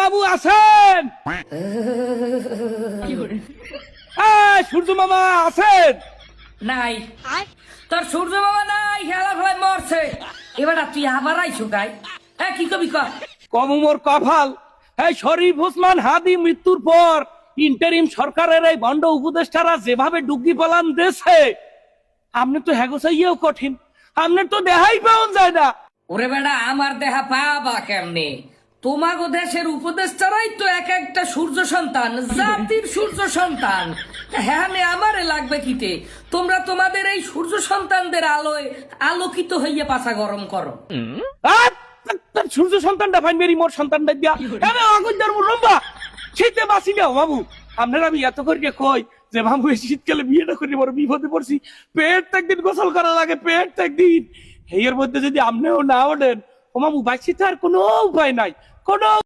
বাবু আছেন? সূর্য মামা আছেন? নাই তোর সূর্য বাবা নাই, খেলা ফেলায় মরছে। এবার তুই আবার আইসো গাই, কি কবি ক? কমর কপাল, শরীফ ওসমান হাদি মৃত্যুর পর ইন্টারিম সরকারের এই ভণ্ড উপদেষ্টারা যেভাবে ডুগি পালান দেশে, আপনি তো হ্যাগোসাইয়াও কঠিন, আপনার তো দেহাই পাওয়া যায় না। ওরে বেটা, আমার দেহা পাবা কেমনে? তোমাগো দেশের উপদেষ্টারাই তো এক একটা সূর্য সন্তান, জাতির সূর্য সন্তান। হ্যাঁ, আমারে লাগবে কিতে? তোমরা তোমাদের এই সূর্য সন্তানদের আলোয় আলোকিত হইয়া পাছা গরম করো। সূর্য সন্তানটা ফাইন মেরি মোর সন্তানটা দিয়া আগুন ধর্ম লম্বা শীতে বাঁচি না বাবু। আপনার আমি এত করে কই যে বাবু এই শীতকালে বিয়েটা করে বড় বিপদে পড়ছি, পেট একদিন গোসল করা লাগে, পেট একদিন। এর মধ্যে যদি আপনিও না ওঠেন ও মামু, বাঁচি তো আর কোনো উপায় নাই, কোনো